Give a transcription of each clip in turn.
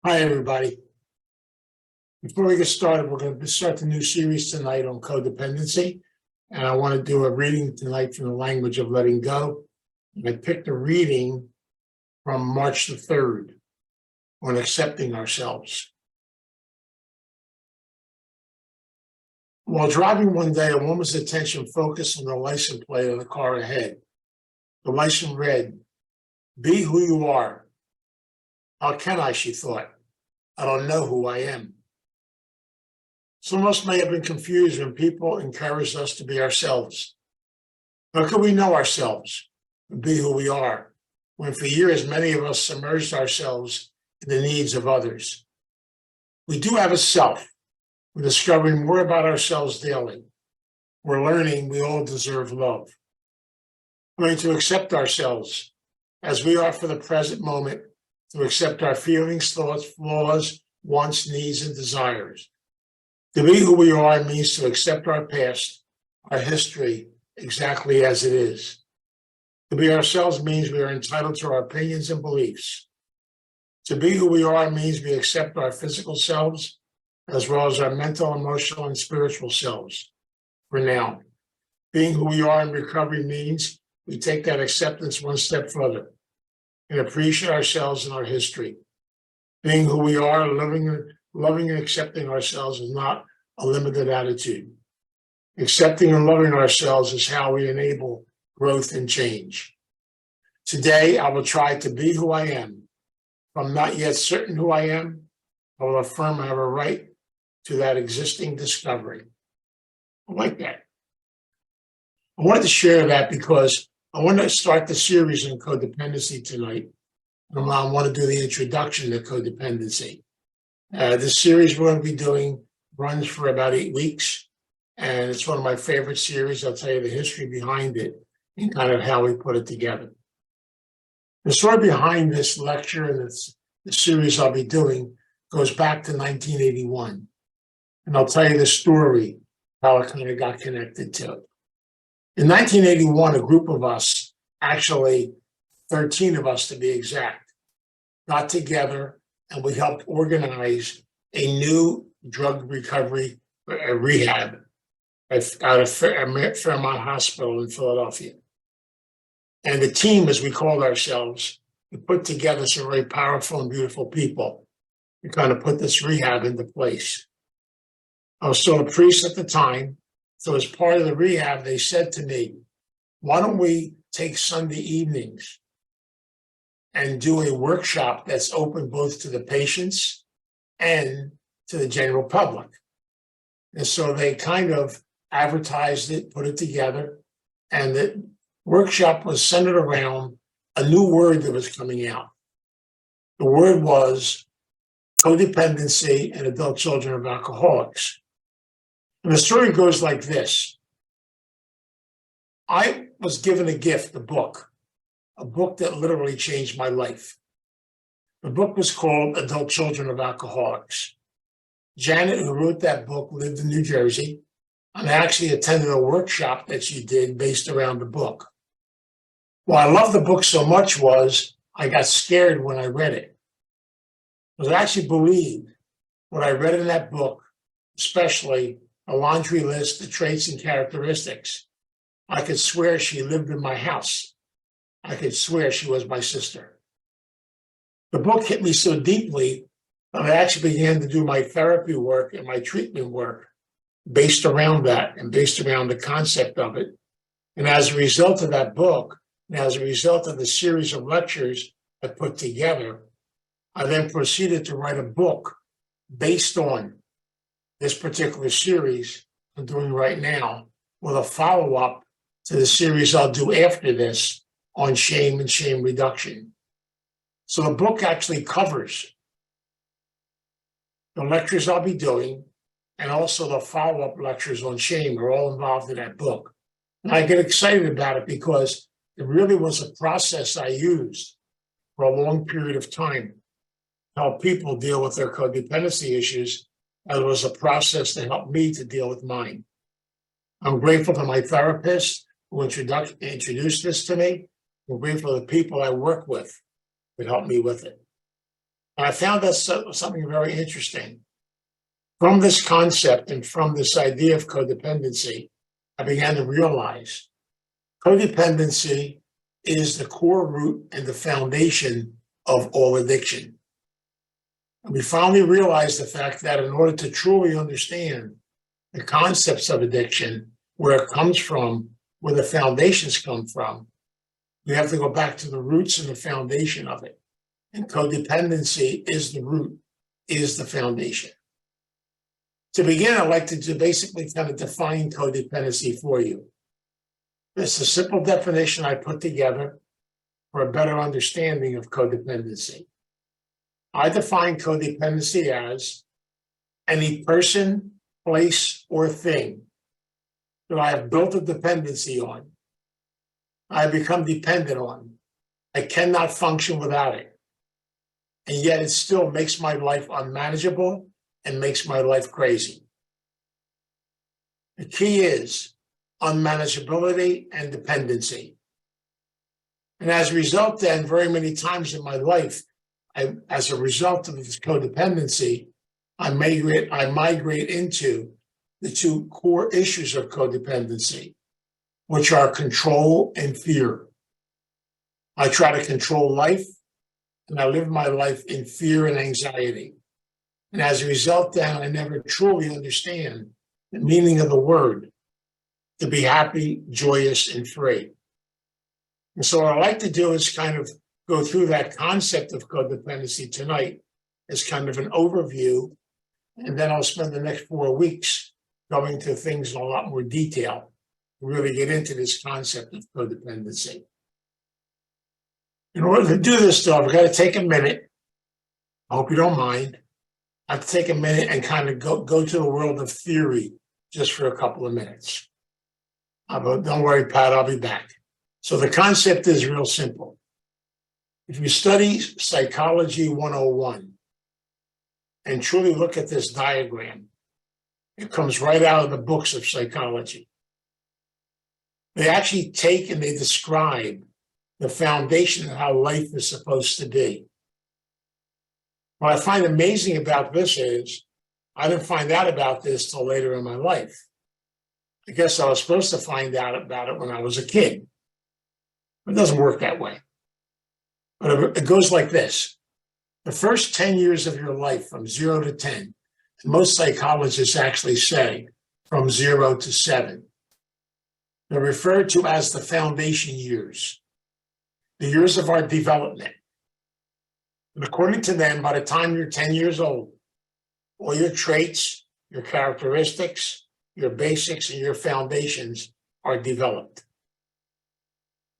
Hi, everybody. Before we get started, we're going to start the new series tonight on codependency. And I want to do a reading tonight from the language of letting go. And I picked a reading from March the 3rd on accepting ourselves. While driving one day, a woman's attention focused on the license plate of the car ahead. The license read, "Be who you are." How can I, she thought. I don't know who I am. Some of us may have been confused when people encouraged us to be ourselves. How can we know ourselves and be who we are when for years many of us submerged ourselves in the needs of others? We do have a self. We're discovering more about ourselves daily. We're learning we all deserve love. We're going to accept ourselves as we are for the present moment, to accept our feelings, thoughts, flaws, wants, needs, and desires. To be who we are means to accept our past, our history, exactly as it is. To be ourselves means we are entitled to our opinions and beliefs. To be who we are means we accept our physical selves, as well as our mental, emotional, and spiritual selves. For now, being who we are in recovery means we take that acceptance one step further and appreciate ourselves and our history. Being who we are, loving and accepting ourselves is not a limited attitude. Accepting and loving ourselves is how we enable growth and change. Today, I will try to be who I am. If I'm not yet certain who I am, I will affirm I have a right to that existing discovery. I like that. I wanted to share that because I want to start the series on codependency tonight. And I want to do the introduction to codependency. This series we're going to be doing runs for about 8 weeks, and it's one of my favorite series. I'll tell you the history behind it and kind of how we put it together. The story behind this lecture and the series I'll be doing goes back to 1981. And I'll tell you the story, how it kind of got connected to it. In 1981, a group of us, actually 13 of us to be exact, got together and we helped organize a new drug recovery rehab out of Fairmont Hospital in Philadelphia. And the team, as we called ourselves, we put together some very powerful and beautiful people to kind of put this rehab into place. I was still a priest at the time. So as part of the rehab, they said to me, why don't we take Sunday evenings and do a workshop that's open both to the patients and to the general public? And so they kind of advertised it, put it together, and the workshop was centered around a new word that was coming out. The word was codependency in adult children of alcoholics. And the story goes like this. I was given a gift, a book that literally changed my life. The book was called Adult Children of Alcoholics. Janet, who wrote that book, lived in New Jersey, and I actually attended a workshop that she did based around the book. What I loved the book so much was I got scared when I read it. Because I actually believed what I read in that book, especially a laundry list of traits and characteristics. I could swear she lived in my house. I could swear she was my sister. The book hit me so deeply that I actually began to do my therapy work and my treatment work based around that and based around the concept of it. And as a result of that book, and as a result of the series of lectures I put together, I then proceeded to write a book based on this particular series I'm doing right now, with a follow-up to the series I'll do after this on shame and shame reduction. So the book actually covers the lectures I'll be doing and also the follow-up lectures on shame are all involved in that book. And I get excited about it because it really was a process I used for a long period of time to help people deal with their codependency issues. And it was a process to help me to deal with mine. I'm grateful to my therapist who introduced this to me. I'm grateful to the people I work with that helped me with it. And I found that something very interesting. From this concept and from this idea of codependency, I began to realize codependency is the core root and the foundation of all addiction. And we finally realized the fact that in order to truly understand the concepts of addiction, where it comes from, where the foundations come from, we have to go back to the roots and the foundation of it. And codependency is the root, is the foundation. To begin, I'd like to basically kind of define codependency for you. It's a simple definition I put together for a better understanding of codependency. I define codependency as any person, place, or thing that I have built a dependency on. I become dependent on. I cannot function without it. And yet it still makes my life unmanageable and makes my life crazy. The key is unmanageability and dependency. And as a result, then, very many times in my life, as a result of this codependency, I migrate into the two core issues of codependency, which are control and fear. I try to control life, and I live my life in fear and anxiety. And as a result, then, I never truly understand the meaning of the word, to be happy, joyous, and free. And so what I like to do is kind of go through that concept of codependency tonight as kind of an overview, and then I'll spend the next 4 weeks going to things in a lot more detail to really get into this concept of codependency. In order to do this, though, I've got to take a minute. I hope you don't mind. I have to take a minute and kind of go to the world of theory just for a couple of minutes. Don't worry, Pat, I'll be back. So the concept is real simple. If you study Psychology 101 and truly look at this diagram, it comes right out of the books of psychology. They actually take and they describe the foundation of how life is supposed to be. What I find amazing about this is I didn't find out about this till later in my life. I guess I was supposed to find out about it when I was a kid. It doesn't work that way. But it goes like this. The first 10 years of your life, from 0 to 10, and most psychologists actually say from 0 to 7, they're referred to as the foundation years, the years of our development. And according to them, by the time you're 10 years old, all your traits, your characteristics, your basics, and your foundations are developed.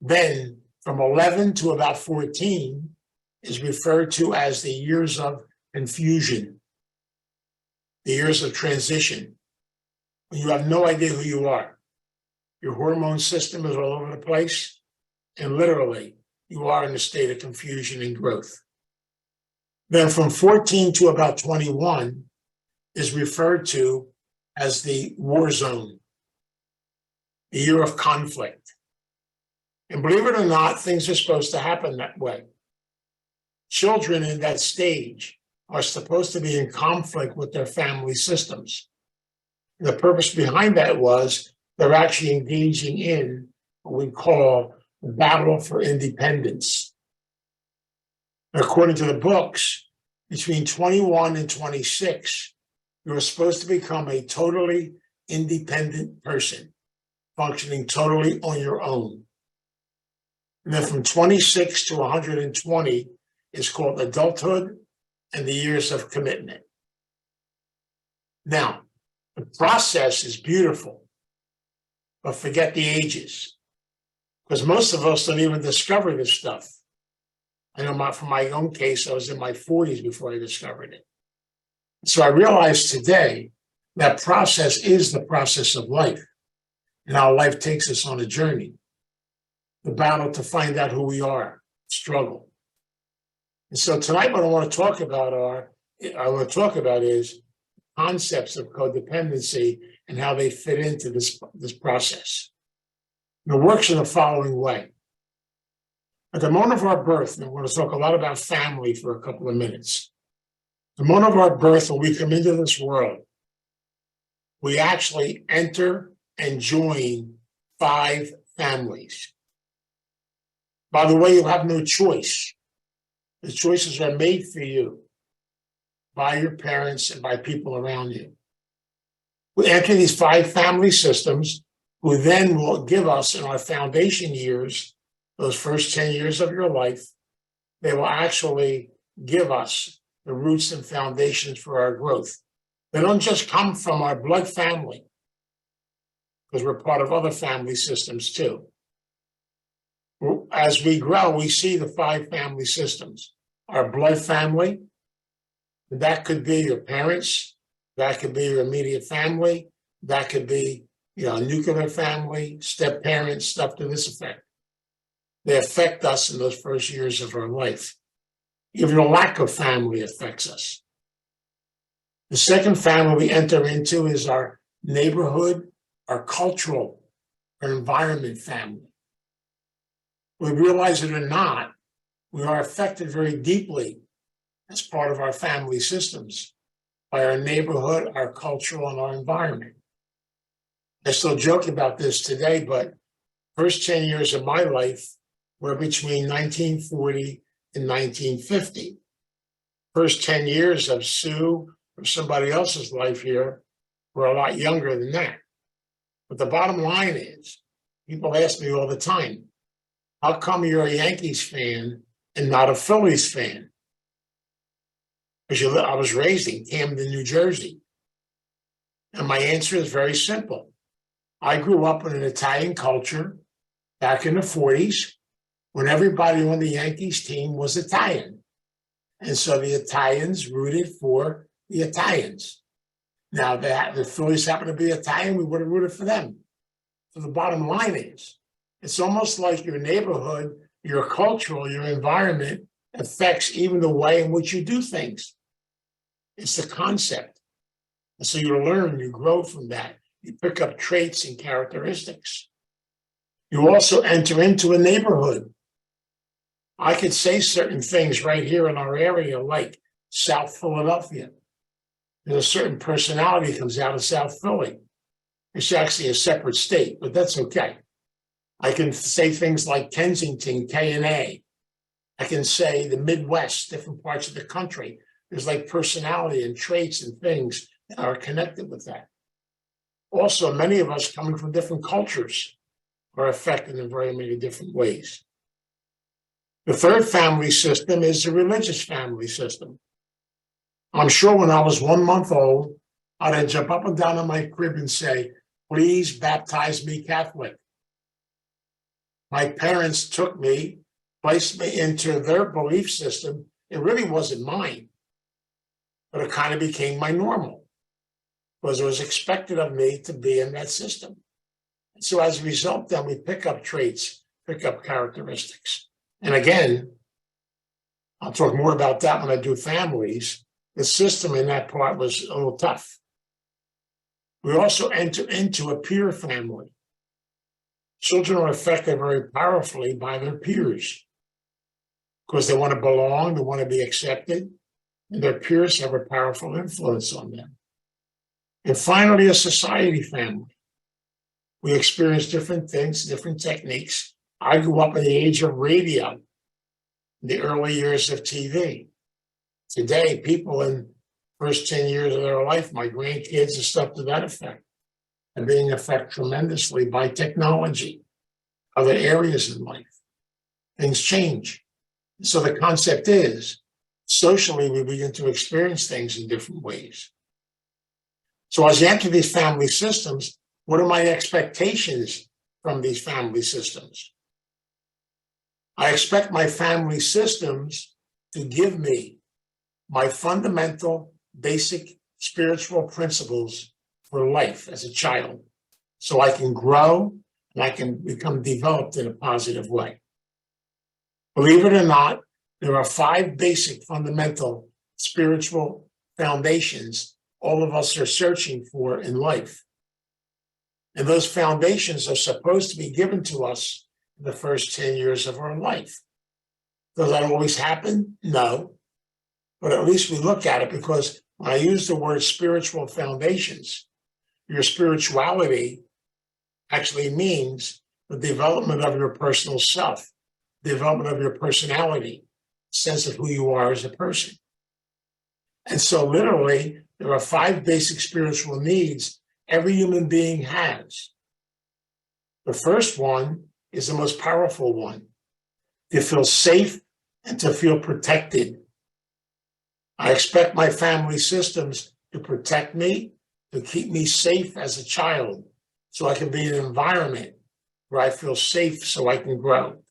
Then, from 11 to about 14 is referred to as the years of confusion, the years of transition, when you have no idea who you are. Your hormone system is all over the place, and literally, you are in a state of confusion and growth. Then from 14 to about 21 is referred to as the war zone, the year of conflict. And believe it or not, things are supposed to happen that way. Children in that stage are supposed to be in conflict with their family systems. And the purpose behind that was they're actually engaging in what we call the battle for independence. According to the books, between 21 and 26, you're supposed to become a totally independent person, functioning totally on your own. And then from 26 to 120 is called adulthood and the years of commitment. Now, the process is beautiful, but forget the ages, because most of us don't even discover this stuff. I know for my own case, I was in my 40s before I discovered it. So I realized today that process is the process of life, and how life takes us on a journey, the battle to find out who we are, struggle. And so tonight what I want to talk about is concepts of codependency and how they fit into this process. And it works in the following way. At the moment of our birth, and we're going to talk a lot about family for a couple of minutes. The moment of our birth, when we come into this world, we actually enter and join 5 families. By the way, you have no choice. The choices are made for you by your parents and by people around you. We enter these 5 family systems, who then will give us in our foundation years, those first 10 years of your life, they will actually give us the roots and foundations for our growth. They don't just come from our blood family, because we're part of other family systems too. As we grow, we see the 5 family systems. Our blood family, that could be your parents, that could be your immediate family, that could be, a nuclear family, step parents, stuff to this effect. They affect us in those first years of our life. Even a lack of family affects us. The second family we enter into is our neighborhood, our cultural, our environment family. We realize it or not, we are affected very deeply as part of our family systems by our neighborhood, our cultural, and our environment. I still joke about this today, but first 10 years of my life were between 1940 and 1950. First 10 years of Sue or somebody else's life here were a lot younger than that. But the bottom line is, people ask me all the time, how come you're a Yankees fan and not a Phillies fan? Because I was raised in Camden, New Jersey. And my answer is very simple. I grew up in an Italian culture back in the 40s when everybody on the Yankees team was Italian. And so the Italians rooted for the Italians. Now, the Phillies happen to be Italian, we would have rooted for them. So the bottom line is, it's almost like your neighborhood, your cultural, your environment affects even the way in which you do things. It's the concept. And so you learn, you grow from that. You pick up traits and characteristics. You also enter into a neighborhood. I could say certain things right here in our area, like South Philadelphia. There's a certain personality that comes out of South Philly. It's actually a separate state, but that's okay. I can say things like Kensington, K&A. I can say the Midwest, different parts of the country. There's like personality and traits and things that are connected with that. Also, many of us coming from different cultures are affected in very many different ways. The third family system is the religious family system. I'm sure when I was 1 month old, I'd jump up and down in my crib and say, please baptize me Catholic. My parents took me, placed me into their belief system. It really wasn't mine, but it kind of became my normal because it was expected of me to be in that system. And so as a result, then we pick up traits, pick up characteristics. And again, I'll talk more about that when I do families. The system in that part was a little tough. We also enter into a peer family. Children are affected very powerfully by their peers because they want to belong, they want to be accepted, and their peers have a powerful influence on them. And finally, a society family. We experience different things, different techniques. I grew up in the age of radio, in the early years of TV. Today, people in first 10 years of their life, my grandkids and stuff to that effect, are being affected tremendously by technology, other areas in life. Things change. So the concept is, socially, we begin to experience things in different ways. So as you enter these family systems, what are my expectations from these family systems? I expect my family systems to give me my fundamental, basic spiritual principles for life as a child, so I can grow and I can become developed in a positive way. Believe it or not, there are 5 basic fundamental spiritual foundations all of us are searching for in life. And those foundations are supposed to be given to us in the first 10 years of our life. Does that always happen? No. But at least we look at it, because when I use the word spiritual foundations, your spirituality actually means the development of your personal self, development of your personality, sense of who you are as a person. And so literally, there are 5 basic spiritual needs every human being has. The first one is the most powerful one: to feel safe and to feel protected. I expect my family systems to protect me, to keep me safe as a child, so I can be in an environment where I feel safe so I can grow.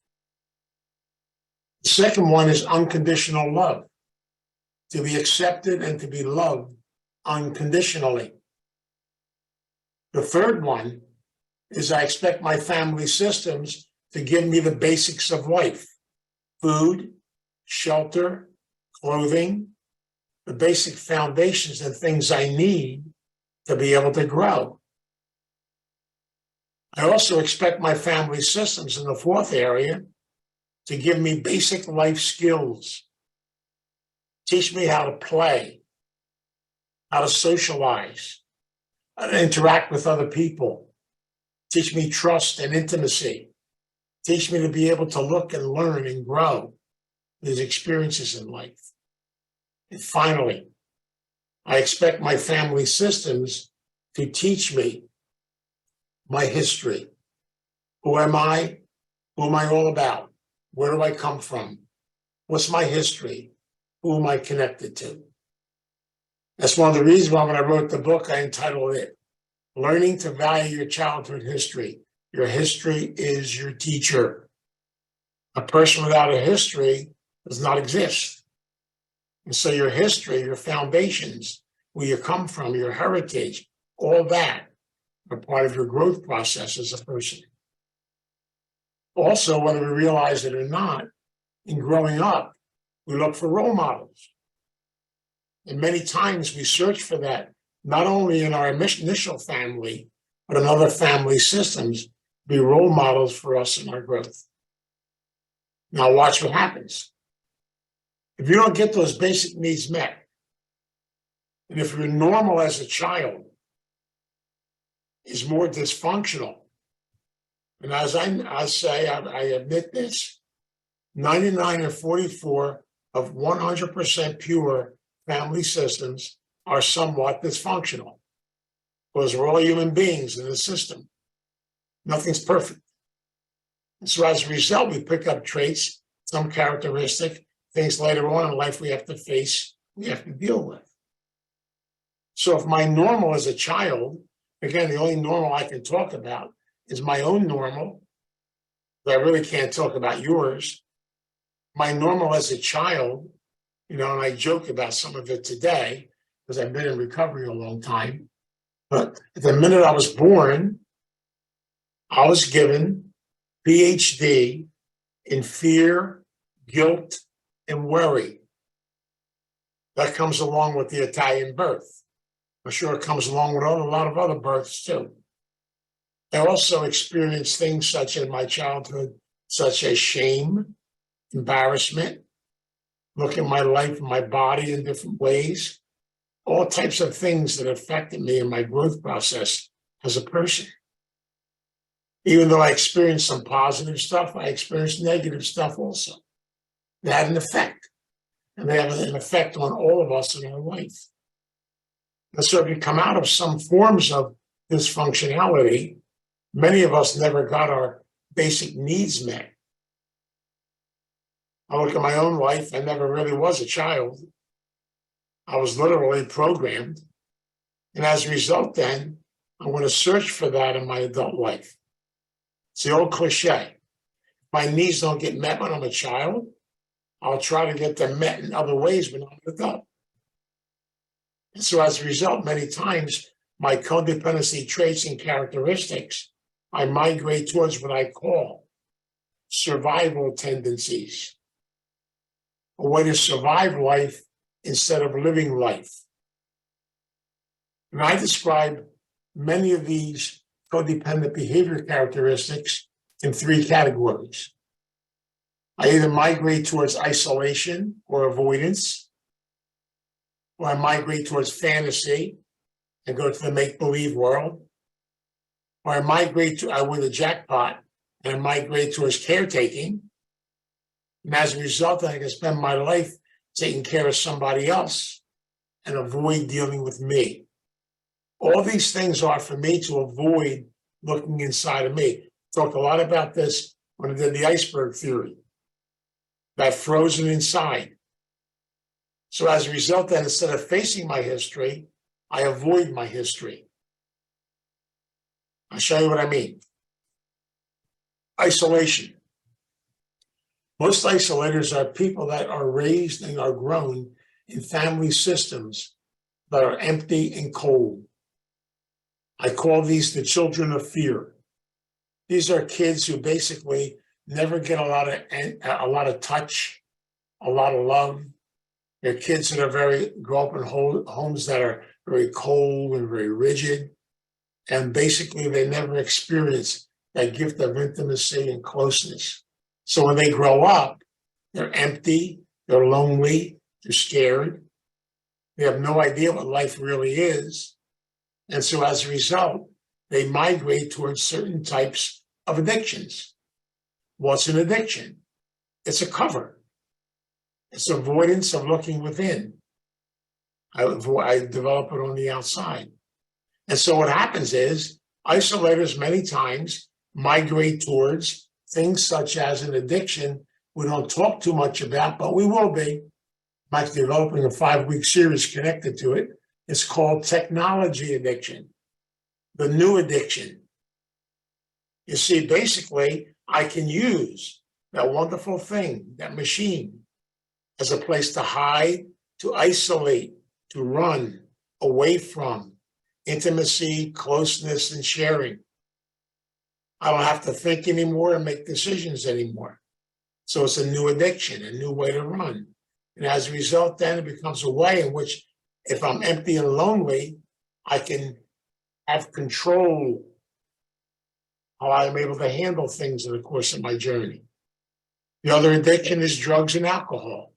The second one is unconditional love, to be accepted and to be loved unconditionally. The third one is I expect my family systems to give me the basics of life: food, shelter, clothing, the basic foundations and things I need to be able to grow. I also expect my family systems, in the fourth area, to give me basic life skills, teach me how to play, how to socialize, how to interact with other people, teach me trust and intimacy, teach me to be able to look and learn and grow these experiences in life. And finally, I expect my family systems to teach me my history. Who am I? Who am I all about? Where do I come from? What's my history? Who am I connected to? That's one of the reasons why when I wrote the book, I entitled it Learning to Value Your Childhood History. Your history is your teacher. A person without a history does not exist. And so your history, your foundations, where you come from, your heritage, all that are part of your growth process as a person. Also, whether we realize it or not, in growing up, we look for role models. And many times we search for that, not only in our initial family, but in other family systems, be role models for us in our growth. Now watch what happens. If you don't get those basic needs met, and if you're normal as a child is more dysfunctional, and as I say, I admit this, 99 or 44 of 100% pure family systems are somewhat dysfunctional, because we're all human beings in the system. Nothing's perfect. And so as a result, we pick up traits, some characteristic, things later on in life we have to face, we have to deal with. So if my normal as a child, again, the only normal I can talk about is my own normal, but I really can't talk about yours. My normal as a child, and I joke about some of it today because I've been in recovery a long time. But the minute I was born, I was given PhD in fear, guilt, and worry. That comes along with the Italian birth. I'm sure it comes along with a lot of other births too. I also experienced things such in my childhood, such as shame, embarrassment, look at my life and my body in different ways, all types of things that affected me in my growth process as a person. Even though I experienced some positive stuff, I experienced negative stuff also. They had an effect, and they have an effect on all of us in our life. And so if you come out of some forms of dysfunctionality, many of us never got our basic needs met. I look at my own life, I never really was a child. I was literally programmed. And as a result, then, I'm going to search for that in my adult life. It's the old cliche. If my needs don't get met when I'm a child, I'll try to get them met in other ways when I'm an adult. And so as a result, many times, my codependency traits and characteristics, I migrate towards what I call survival tendencies, a way to survive life instead of living life. And I describe many of these codependent behavior characteristics in 3 categories. I either migrate towards isolation or avoidance, or I migrate towards fantasy and go to the make-believe world, or I win a jackpot and I migrate towards caretaking. And as a result, I can spend my life taking care of somebody else and avoid dealing with me. All these things are for me to avoid looking inside of me. Talked a lot about this when I did the iceberg theory, that frozen inside. So as a result, then, instead of facing my history, I avoid my history. I'll show you what I mean. Isolation. Most isolators are people that are raised and are grown in family systems that are empty and cold. I call these the children of fear. These are kids who basically never get a lot of touch, a lot of love. They're kids that grow up in homes that are very cold and very rigid. And basically they never experience that gift of intimacy and closeness. So when they grow up, they're empty, they're lonely, they're scared. They have no idea what life really is. And so as a result, they migrate towards certain types of addictions. What's an addiction? It's a cover. It's avoidance of looking within. I develop it on the outside. And so what happens is isolators many times migrate towards things such as an addiction we don't talk too much about, but we will be. I'm actually developing a 5-week series connected to it. It's called technology addiction, the new addiction. You see, basically, I can use that wonderful thing, that machine, as a place to hide, to isolate, to run away from intimacy, closeness, and sharing. I don't have to think anymore and make decisions anymore. So it's a new addiction, a new way to run. And as a result, then it becomes a way in which if I'm empty and lonely, I can have control how I'm able to handle things in the course of my journey. The other addiction is drugs and alcohol,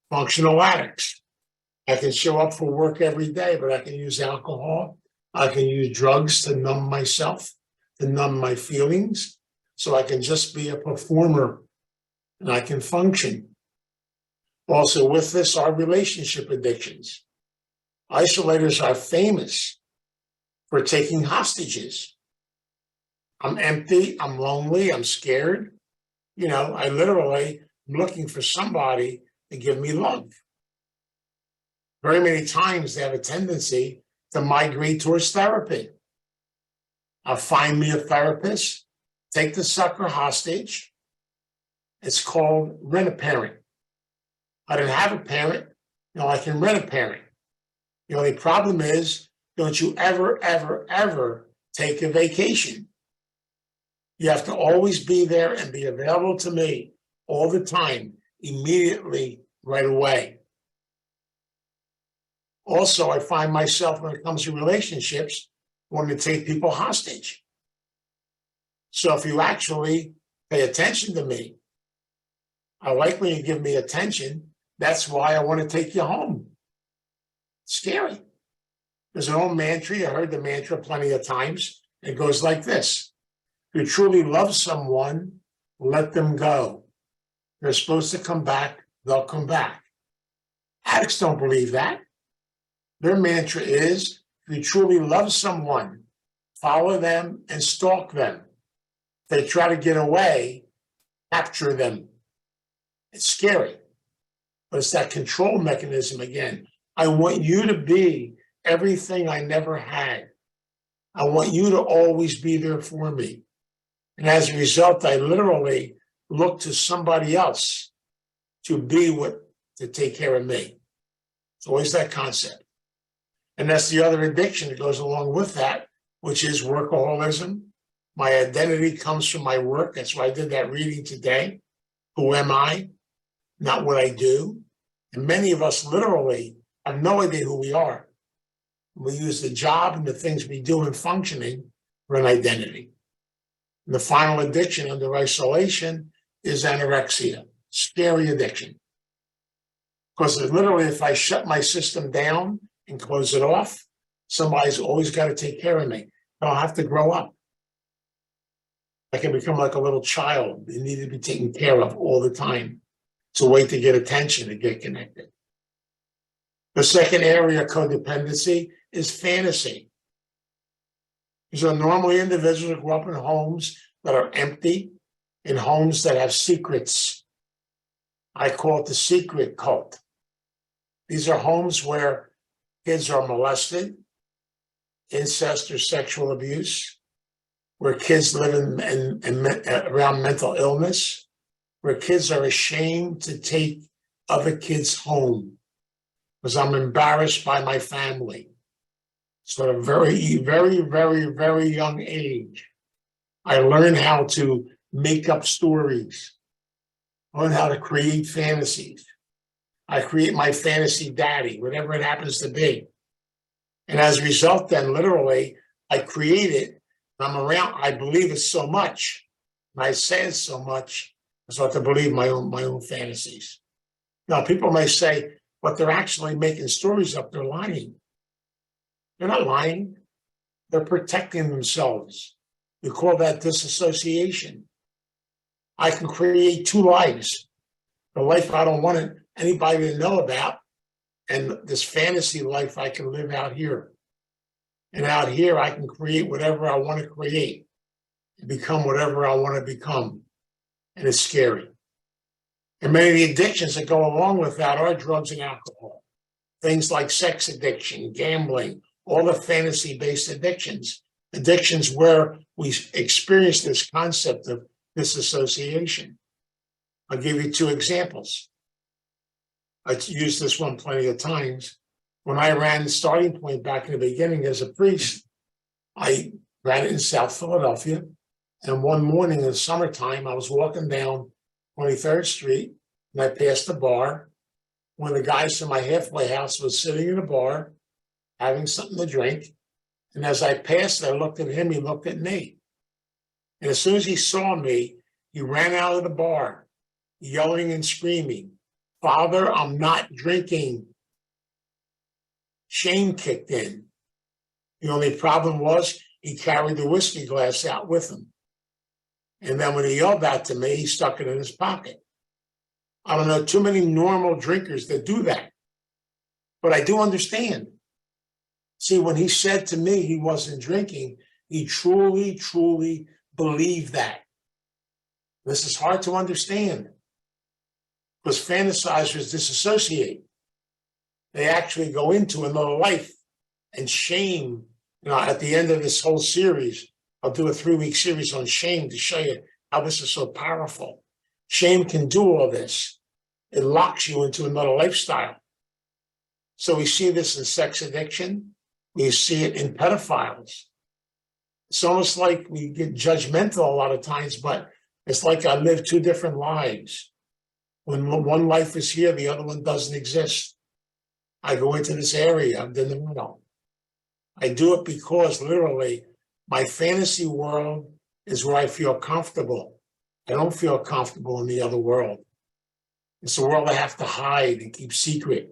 functional addicts. I can show up for work every day, but I can use alcohol. I can use drugs to numb myself, to numb my feelings, so I can just be a performer and I can function. Also with this are relationship addictions. Isolators are famous for taking hostages. I'm empty, I'm lonely, I'm scared. I literally am looking for somebody to give me love. Very many times they have a tendency to migrate towards therapy. I'll find me a therapist, take the sucker hostage. It's called rent-a-parent. I didn't have a parent, I can rent a parent. The only problem is, don't you ever, ever, ever take a vacation. You have to always be there and be available to me all the time, immediately, right away. Also, I find myself, when it comes to relationships, wanting to take people hostage. So if you actually pay attention to me, I like when you give me attention. That's why I want to take you home. It's scary. There's an old mantra. I heard the mantra plenty of times. It goes like this. If you truly love someone, let them go. They're supposed to come back. They'll come back. Addicts don't believe that. Their mantra is, if you truly love someone, follow them and stalk them. If they try to get away, capture them. It's scary, but it's that control mechanism again. I want you to be everything I never had. I want you to always be there for me. And as a result, I literally look to somebody else to take care of me. It's always that concept. And that's the other addiction that goes along with that, which is workaholism. My identity comes from my work. That's why I did that reading today. Who am I? Not what I do. And many of us literally have no idea who we are. We use the job and the things we do in functioning for an identity. And the final addiction under isolation is anorexia. scary addiction. Because literally, if I shut my system down and close it off, somebody's always got to take care of me. I don't have to grow up. I can become like a little child. They need to be taken care of all the time. It's a way to get attention, to get connected. The second area of codependency is fantasy. These are normally individuals who grow up in homes that are empty, in homes that have secrets. I call it the secret cult. These are homes where kids are molested, incest or sexual abuse, where kids live around mental illness, where kids are ashamed to take other kids home because I'm embarrassed by my family. So at a very, very, very, very young age, I learned how to make up stories, learn how to create fantasies. I create my fantasy daddy, whatever it happens to be. And as a result, then literally, I create it. I'm around, I believe it so much, and I say it so much, I start to believe my own fantasies. Now, people may say, but they're actually making stories up, they're lying. They're not lying, they're protecting themselves. We call that disassociation. I can create two lives, the life I don't want anybody to know about, and this fantasy life I can live out here. And out here, I can create whatever I want to create and become whatever I want to become. And it's scary. And many of the addictions that go along with that are drugs and alcohol. Things like sex addiction, gambling, all the fantasy-based addictions. Addictions where we experience this concept of disassociation. I'll give you two examples. I've used this one plenty of times. When I ran the Starting Point back in the beginning as a priest, I ran it in South Philadelphia. And one morning in the summertime, I was walking down 23rd Street and I passed a bar. One of the guys from my halfway house was sitting in a bar, having something to drink. And as I passed, I looked at him, he looked at me. And as soon as he saw me, he ran out of the bar, yelling and screaming, "Father, I'm not drinking." Shame kicked in. The only problem was he carried the whiskey glass out with him. And then when he yelled that to me, he stuck it in his pocket. I don't know too many normal drinkers that do that. But I do understand. See, when he said to me he wasn't drinking, he truly, truly believed that. This is hard to understand because fantasizers disassociate. They actually go into another life and shame. You know, at the end of this whole series, I'll do a 3-week series on shame to show you how this is so powerful. Shame can do all this. It locks you into another lifestyle. So we see this in sex addiction. We see it in pedophiles. It's almost like we get judgmental a lot of times, but it's like I live two different lives. When one life is here, the other one doesn't exist. I go into this area of the middle. I do it because literally my fantasy world is where I feel comfortable. I don't feel comfortable in the other world. It's a world I have to hide and keep secret.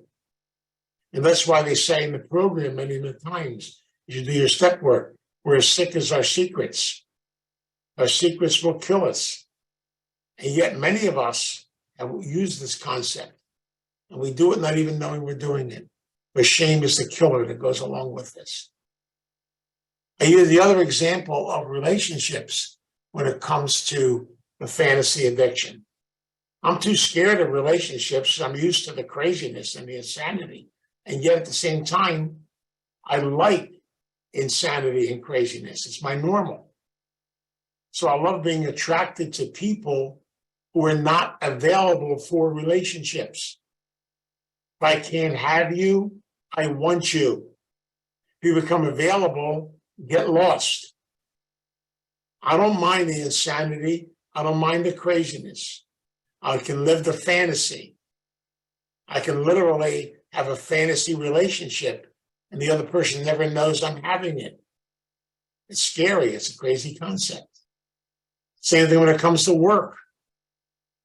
And that's why they say in the program many, many times, you do your step work, we're as sick as our secrets. Our secrets will kill us. And yet many of us have used this concept. And we do it not even knowing we're doing it. But shame is the killer that goes along with this. I use the other example of relationships when it comes to the fantasy addiction. I'm too scared of relationships. I'm used to the craziness and the insanity. And yet at the same time, I like insanity and craziness. It's my normal. So I love being attracted to people who are not available for relationships. If I can't have you, I want you. If you become available, get lost. I don't mind the insanity. I don't mind the craziness. I can live the fantasy. I can literally have a fantasy relationship and the other person never knows I'm having it. It's scary. It's a crazy concept. Same thing when it comes to work.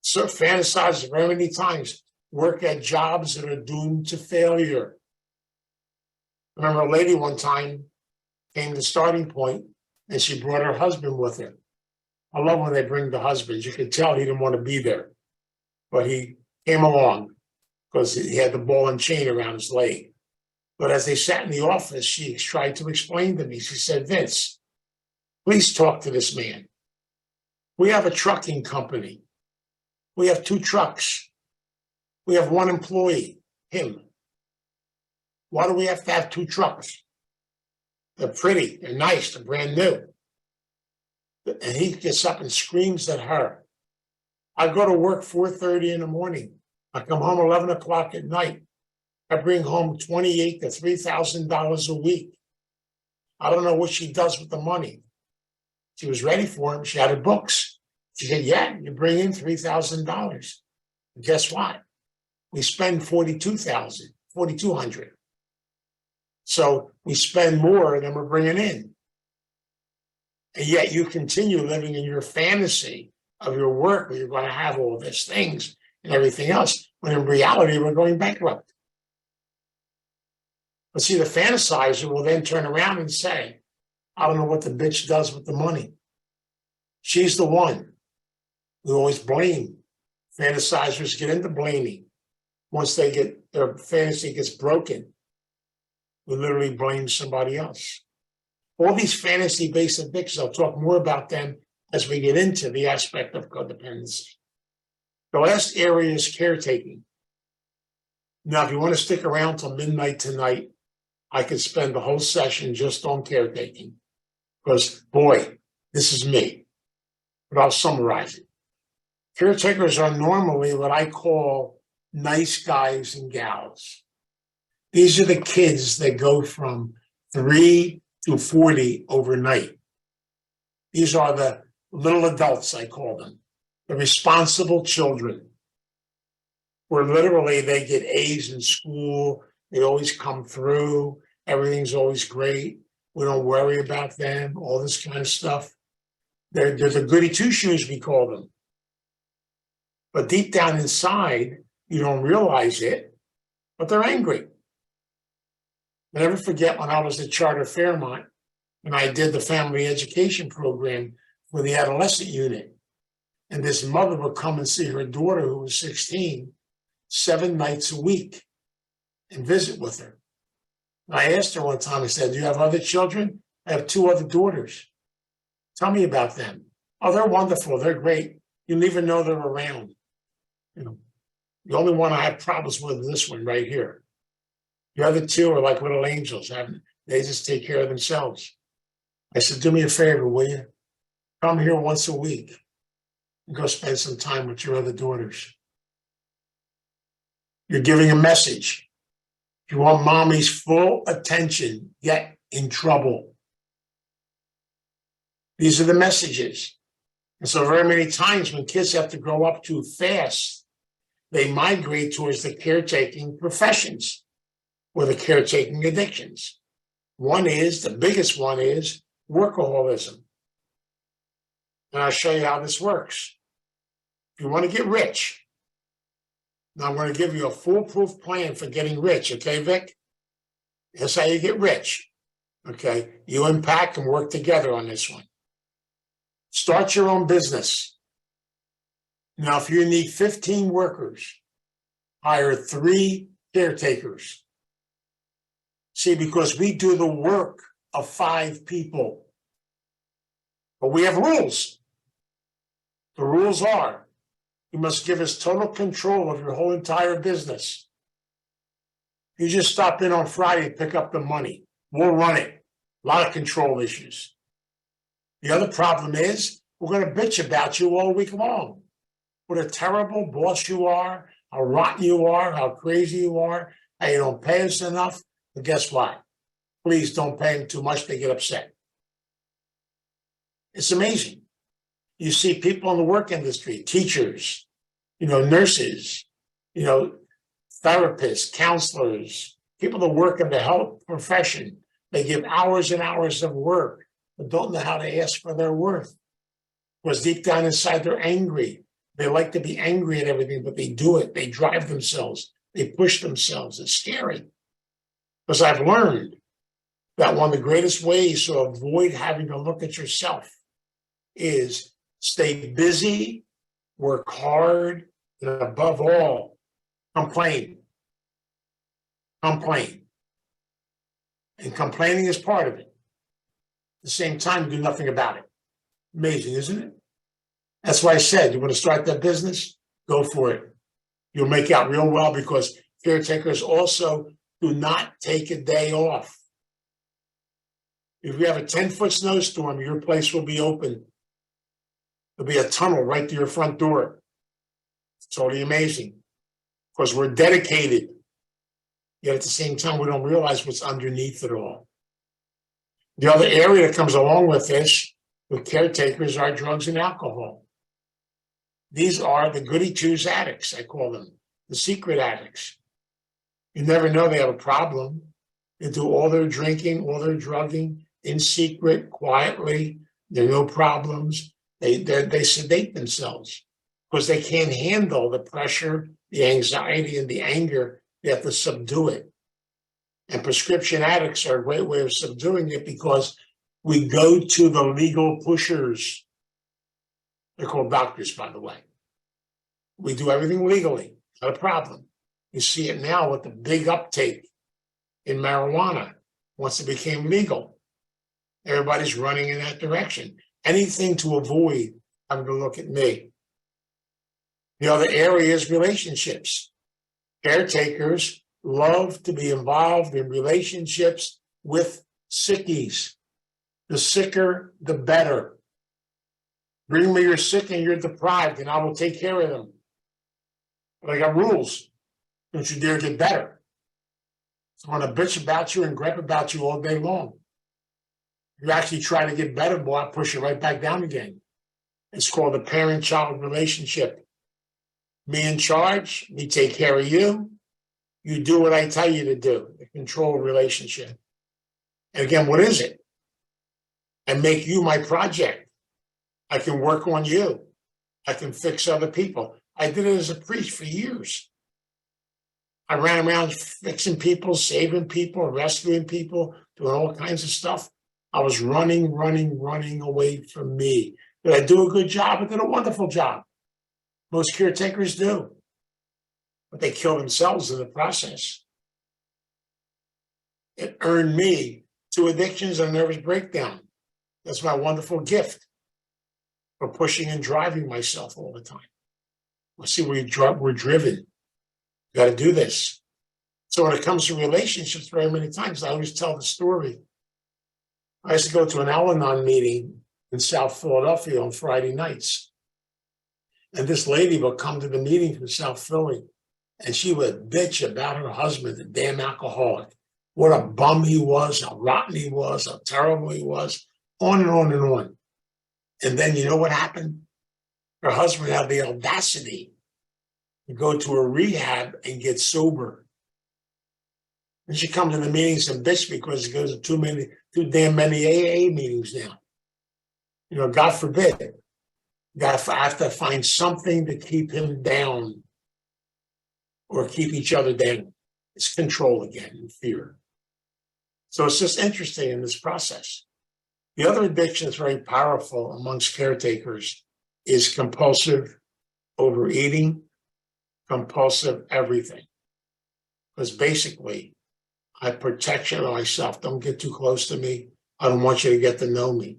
So fantasize very many times, work at jobs that are doomed to failure. I remember a lady one time came to Starting Point and she brought her husband with her. I love when they bring the husbands. You could tell he didn't want to be there, but he came along because he had the ball and chain around his leg. But as they sat in the office, she tried to explain to me. She said, Vince, please talk to this man. We have a trucking company. We have 2 trucks. We have 1 employee, him. Why do we have to have 2 trucks? They're pretty, they're nice, they're brand new. And he gets up and screams at her. I go to work 4:30 in the morning. I come home 11 o'clock at night. I bring home $2,800 to $3,000 a week. I don't know what she does with the money. She was ready for him. She had her books. She said, yeah, you bring in $3,000. Guess what? We spend $4,200. So we spend more than we're bringing in. And yet you continue living in your fantasy of your work where you're going to have all these things and everything else, when in reality, we're going bankrupt. But see, the fantasizer will then turn around and say, I don't know what the bitch does with the money. She's the one. We always blame. Fantasizers get into blaming. Once their fantasy gets broken, we literally blame somebody else. All these fantasy-based addictions, I'll talk more about them as we get into the aspect of codependency. The last area is caretaking. Now, if you want to stick around till midnight tonight, I could spend the whole session just on caretaking. Because, boy, this is me. But I'll summarize it. Caretakers are normally what I call nice guys and gals. These are the kids that go from 3 to 40 overnight. These are the little adults, I call them, the responsible children, where literally they get A's in school, they always come through, everything's always great, we don't worry about them, all this kind of stuff. They're the goody two-shoes, we call them. But deep down inside, you don't realize it, but they're angry. I never forget when I was at Charter Fairmont and I did the family education program for the adolescent unit. And this mother would come and see her daughter, who was 16, 7 nights a week and visit with her. And I asked her one time, I said, do you have other children? I have 2 other daughters. Tell me about them. Oh, they're wonderful. They're great. You don't even know they're around. You know, the only one I have problems with is this one right here. The other 2 are like little angels. They just take care of themselves. I said, do me a favor, will you? Come here once a week and go spend some time with your other daughters. You're giving a message. If you want mommy's full attention, get in trouble. These are the messages. And so very many times when kids have to grow up too fast, they migrate towards the caretaking professions or the caretaking addictions. The biggest one is workaholism. And I'll show you how this works. If you want to get rich, now I'm going to give you a foolproof plan for getting rich, okay, Vic? That's how you get rich, okay? You and Pat can work together on this one. Start your own business. Now, if you need 15 workers, hire 3 caretakers. See, because we do the work of 5 people. But we have rules. The rules are, you must give us total control of your whole entire business. You just stop in on Friday and pick up the money. We'll run it. A lot of control issues. The other problem is, we're going to bitch about you all week long. What a terrible boss you are, how rotten you are, how crazy you are, how you don't pay us enough. But guess what? Please don't pay them too much, they get upset. It's amazing. You see people in the work industry, teachers, nurses, therapists, counselors, people that work in the health profession. They give hours and hours of work, but don't know how to ask for their worth. Because deep down inside, they're angry. They like to be angry at everything, but they do it. They drive themselves. They push themselves. It's scary. Because I've learned that one of the greatest ways to avoid having to look at yourself is stay busy, work hard, and above all, complain. Complain. And complaining is part of it. At the same time, do nothing about it. Amazing, isn't it? That's why I said, you want to start that business? Go for it. You'll make out real well, because caretakers also do not take a day off. If you have a 10-foot snowstorm, your place will be open. There'll be a tunnel right to your front door. It's totally amazing, because we're dedicated. Yet at the same time, we don't realize what's underneath it all. The other area that comes along with this, with caretakers, are drugs and alcohol. These are the goody twos addicts, I call them, the secret addicts. You never know they have a problem. They do all their drinking, all their drugging in secret, quietly. There are no problems. They sedate themselves because they can't handle the pressure, the anxiety, and the anger. They have to subdue it. And prescription addicts are a great way of subduing it, because we go to the legal pushers. They're called doctors, by the way. We do everything legally, not a problem. You see it now with the big uptake in marijuana once it became legal. Everybody's running in that direction. Anything to avoid having to look at me. The other area is relationships. Caretakers love to be involved in relationships with sickies. The sicker, the better. Bring me your sick and you're deprived, and I will take care of them. But I got rules. Don't you dare get better. So I'm going to bitch about you and gripe about you all day long. You actually try to get better, boy, I'll push you right back down again. It's called a parent-child relationship. Me in charge, me take care of you. You do what I tell you to do, the control relationship. And again, what is it? I make you my project. I can work on you. I can fix other people. I did it as a priest for years. I ran around fixing people, saving people, rescuing people, doing all kinds of stuff. I was running away from me. Did I do a good job? I did a wonderful job. Most caretakers do. But they kill themselves in the process. It earned me 2 addictions and a nervous breakdown. That's my wonderful gift for pushing and driving myself all the time. Well, see, we're driven. Got to do this. So when it comes to relationships, very many times I always tell the story. I used to go to an Al-Anon meeting in South Philadelphia on Friday nights. And this lady would come to the meeting from South Philly, and she would bitch about her husband, the damn alcoholic. What a bum he was, how rotten he was, how terrible he was, on and on and on. And then you know what happened? Her husband had the audacity to go to a rehab and get sober. And she comes to the meetings and bitch because he goes to too damn many AA meetings now. You know, God forbid. I have to find something to keep him down or keep each other down. It's control again and fear. So it's just interesting in this process. The other addiction that's very powerful amongst caretakers is compulsive overeating, compulsive everything. Because basically, I protect myself. Don't get too close to me. I don't want you to get to know me.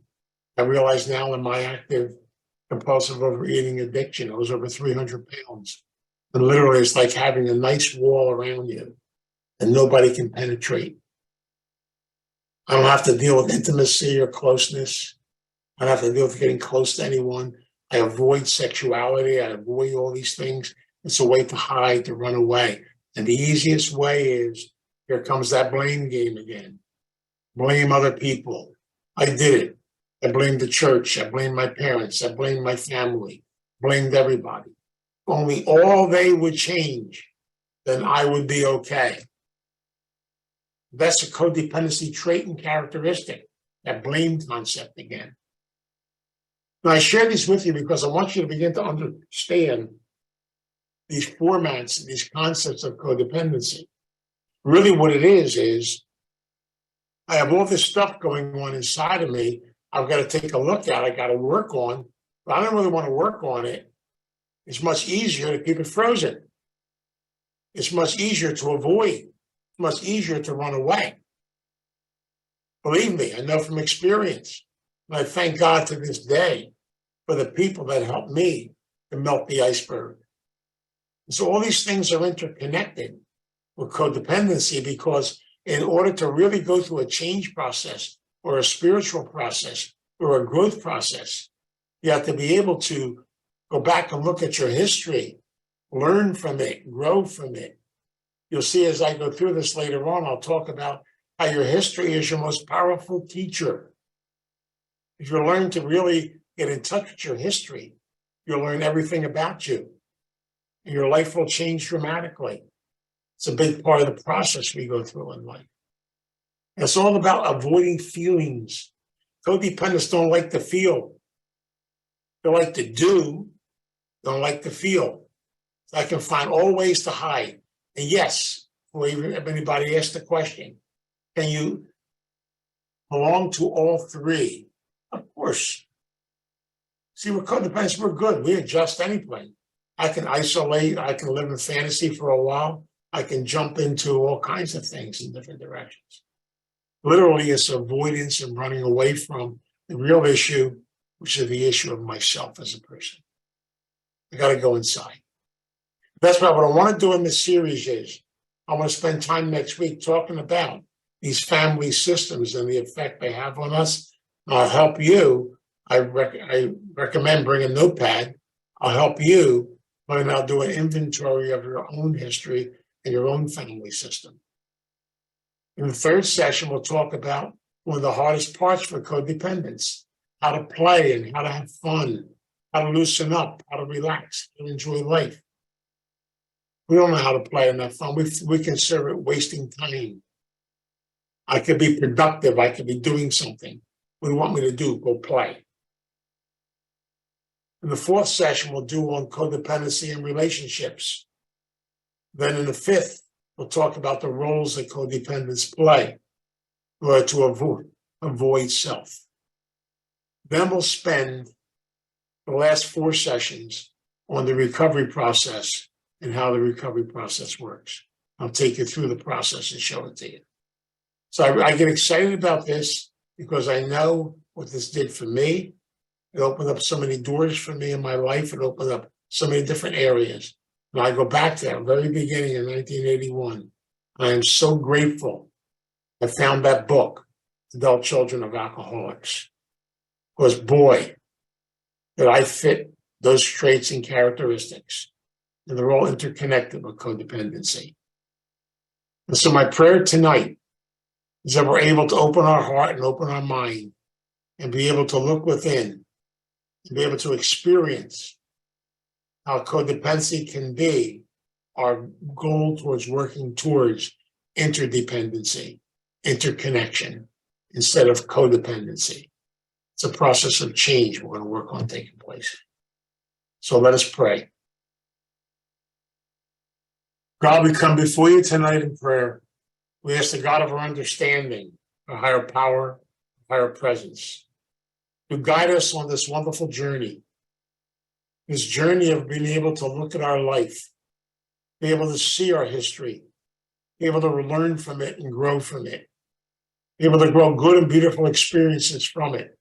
I realize now in my active compulsive overeating addiction, I was over 300 pounds. And literally, it's like having a nice wall around you and nobody can penetrate. I don't have to deal with intimacy or closeness. I don't have to deal with getting close to anyone. I avoid sexuality. I avoid all these things. It's a way to hide, to run away. And the easiest way is, here comes that blame game again. Blame other people. I did it. I blamed the church. I blamed my parents. I blamed my family. Blamed everybody. If only all they would change, then I would be okay. That's a codependency trait and characteristic, that blame concept again. And I share these with you because I want you to begin to understand these formats and these concepts of codependency. Really what it is I have all this stuff going on inside of me. I've got to take a look at, I got to work on, but I don't really want to work on it. It's much easier to keep it frozen. It's much easier to avoid. It's much easier to run away. Believe me, I know from experience. And I thank God to this day for the people that helped me to melt the iceberg. And so all these things are interconnected with codependency, because in order to really go through a change process or a spiritual process or a growth process, you have to be able to go back and look at your history, learn from it, grow from it. You'll see as I go through this later on, I'll talk about how your history is your most powerful teacher. If you learn to really get in touch with your history, you'll learn everything about you. And your life will change dramatically. It's a big part of the process we go through in life. And it's all about avoiding feelings. Codependents don't like to feel. They like to do, don't like to feel. So I can find all ways to hide. And yes, if anybody asked the question, can you belong to all three? Of course. See, with codependents, we're good. We adjust anything. I can isolate. I can live in fantasy for a while. I can jump into all kinds of things in different directions. Literally, it's avoidance and running away from the real issue, which is the issue of myself as a person. I got to go inside. That's why what I want to do in this series is I want to spend time next week talking about these family systems and the effect they have on us. And I'll help you. I recommend bring a notepad. I'll help you learn how to do an inventory of your own history and your own family system. In the third session, we'll talk about one of the hardest parts for codependents, how to play and how to have fun, how to loosen up, how to relax, how to enjoy life. We don't know how to play and have fun. We consider it wasting time. I could be productive. I could be doing something. What do you want me to do? Go play. In the fourth session, we'll do on codependency and relationships. Then in the fifth, we'll talk about the roles that codependents play in order to avoid self. Then we'll spend the last 4 sessions on the recovery process and how the recovery process works. I'll take you through the process and show it to you. So I get excited about this because I know what this did for me. It opened up so many doors for me in my life. It opened up so many different areas. And I go back to that very beginning in 1981. I am so grateful I found that book, Adult Children of Alcoholics. Because boy, did I fit those traits and characteristics. And they're all interconnected with codependency. And so my prayer tonight is that we're able to open our heart and open our mind and be able to look within and be able to experience how codependency can be our goal towards working towards interdependency, interconnection, instead of codependency. It's a process of change we're going to work on taking place. So let us pray. God, we come before you tonight in prayer. We ask the God of our understanding, a higher power, a higher presence, to guide us on this wonderful journey, this journey of being able to look at our life, be able to see our history, be able to learn from it and grow from it, be able to grow good and beautiful experiences from it,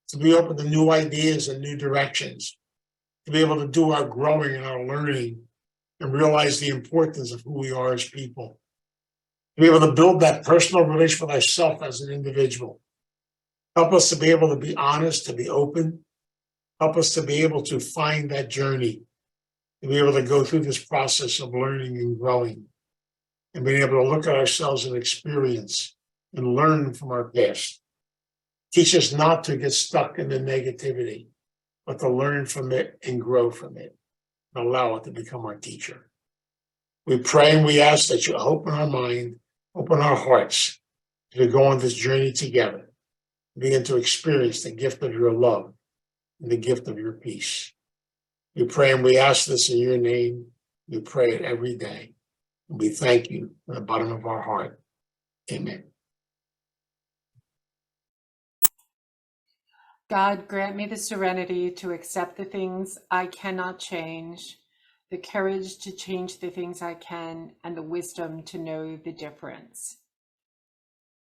to be open to new ideas and new directions, to be able to do our growing and our learning and realize the importance of who we are as people, to be able to build that personal relationship with ourselves as an individual. Help us to be able to be honest, to be open. Help us to be able to find that journey, to be able to go through this process of learning and growing, and being able to look at ourselves and experience and learn from our past. Teach us not to get stuck in the negativity, but to learn from it and grow from it and allow it to become our teacher. We pray and we ask that you open our mind, open our hearts to go on this journey together, begin to experience the gift of your love and the gift of your peace. We pray and we ask this in your name. We pray it every day. And we thank you from the bottom of our heart. Amen. God, grant me the serenity to accept the things I cannot change, the courage to change the things I can, and the wisdom to know the difference.